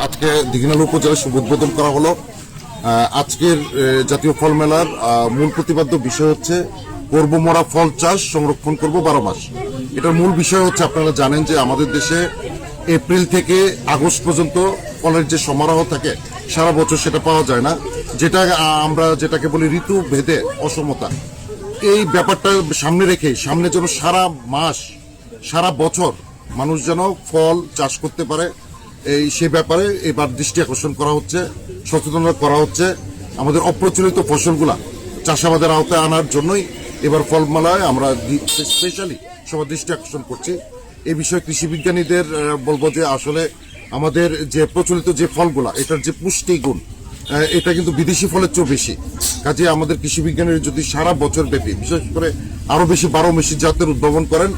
আজকে দীঘিনালা উপজেলায় শুভ উদ্বোধন করা হলো। আজকের জাতীয় ফল মেলার মূল প্রতিপাদ্য বিষয় হচ্ছে করব মরা ফল চাষ সংরক্ষণ করব 12 মাস। এটার মূল বিষয় হচ্ছে আপনারা জানেন যে আমাদের দেশে এপ্রিল থেকে আগস্ট পর্যন্ত ফলের যে সমারোহ থাকে সারা বছর সেটা পাওয়া যায় না, যেটা আমরা যেটাকে বলি ঋতু ভেদে অসমতা। এই ব্যাপারটা সামনে রেখে সামনে যেন সারা মাস সারা বছর মানুষ যেন ফল চাষ করতে পারে, সে ব্যাপারে এবার দৃষ্টি আকর্ষণ করা হচ্ছে, সচেতনতা করা হচ্ছে। আমাদের অপ্রচলিত ফসলগুলা চাষাবাদের আওতায় আনার জন্যই এবার ফল মেলায় আমরা স্পেশালি সবার দৃষ্টি আকর্ষণ করছি। এই বিষয়ে কৃষি বিজ্ঞানীদের বলবো যে আসলে আমাদের যে প্রচলিত যে ফলগুলা এটার যে পুষ্টি গুণ এটা কিন্তু বিদেশি ফলের চেয়েও বেশি। কাজে আমাদের কৃষি বিজ্ঞানীরা যদি সারা বছর ব্যাপী বিশেষ করে আরো বেশি 12 মাসি জাতের উদ্ভাবন করেন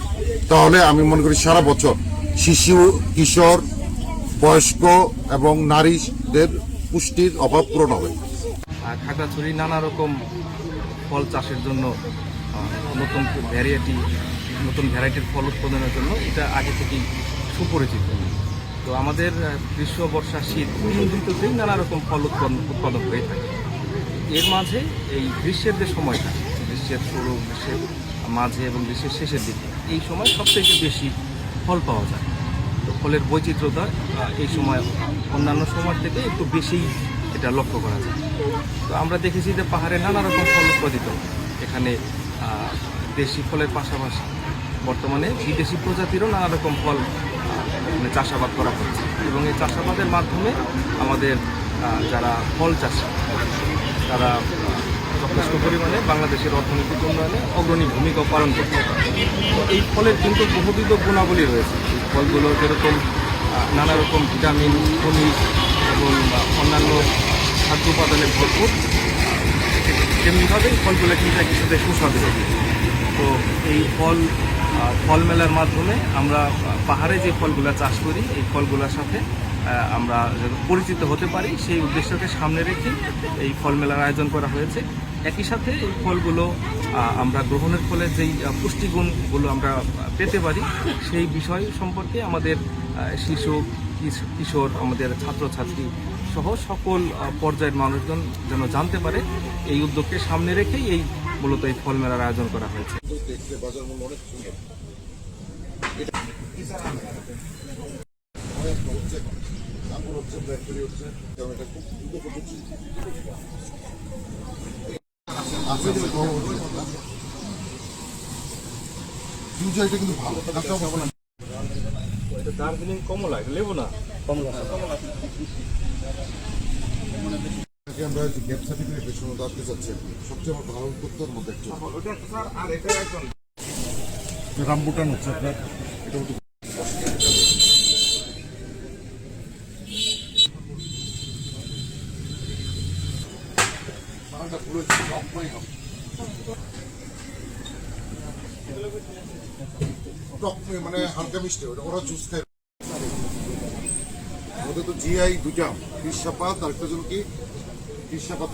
তাহলে আমি মনে করি সারা বছর শিশু, কিশোর, বয়স্ক এবং নারীদের পুষ্টির অভাব পূরণ হবে। খাগড়াছড়ি নানা রকম ফল চাষের জন্য নতুন ভ্যারাইটির ফল উৎপাদনের জন্য এটা আগে থেকেই সুপরিচিত। তো আমাদের গ্রীষ্ম, বর্ষা, শীত তিন ঋতুতেই নানা রকম ফল উৎপাদন হয়ে থাকে। এর মাঝে এই গ্রীষ্মের যে সময়টা, গ্রীষ্মের শুরু, গ্রীষ্মের মাঝে এবং গ্রীষ্মের শেষের দিকে এই সময় সবথেকে বেশি ফল পাওয়া যায়। তো ফলের বৈচিত্র্যতা এই সময় অন্যান্য সময় থেকে একটু বেশি এটা লক্ষ্য করা যায়। তো আমরা দেখেছি যে পাহাড়ে নানা রকম ফল উৎপাদিত, এখানে দেশি ফলের পাশাপাশি বর্তমানে বিদেশি প্রজাতিরও নানা রকম ফল চাষাবাদ করা হচ্ছে এবং এই চাষাবাদের মাধ্যমে আমাদের যারা ফল চাষি তারা যথেষ্ট পরিমাণে বাংলাদেশের অর্থনৈতিক উন্নয়নে অগ্রণী ভূমিকা পালন করছে। তো এই ফলের কিন্তু বহুবিধ গুণাবলী রয়েছে। এই ফলগুলো যেরকম নানা রকম ভিটামিন, খনিজ এবং অন্যান্য খাদ্য উপাদানে ভরপুর, তেমনিভাবে এই ফলগুলো কিন্তু একই সাথে সুস্বাদু। তো এই ফল মেলার মাধ্যমে আমরা পাহাড়ে যে ফলগুলো চাষ করি এই ফলগুলোর সাথে আমরা পরিচিত হতে পারি, সেই উদ্দেশ্যকে সামনে রেখে এই ফল মেলার আয়োজন করা হয়েছে। একই সাথে এই ফলগুলো আমরা গ্রহণের ফলে যেই পুষ্টিগুণগুলো আমরা পেতে পারি সেই বিষয় সম্পর্কে আমাদের শিশু, কিশোর, আমাদের ছাত্রছাত্রী সহ সকল পর্যায়ের মানুষজন যেন জানতে পারে, এই উদ্যোগকে সামনে রেখেই মূলত এই ফল মেলার আয়োজন করা হয়েছে। কিন্তু ভালো দার্জিলিং কমলা, লেবু না কমলা। আমরা গ্যাপ সার্টিফিকেট আসতে চাচ্ছি, সবচেয়ে আমার ভালো উদ্যোক্তার মধ্যে রামবুটান হচ্ছে আপনার এটা মানে হালকা মিষ্টি, ওরা জুস খায়। ওদের তো জিআই দুটা, কৃষাপাত আর একটা জন কি কৃষাপাত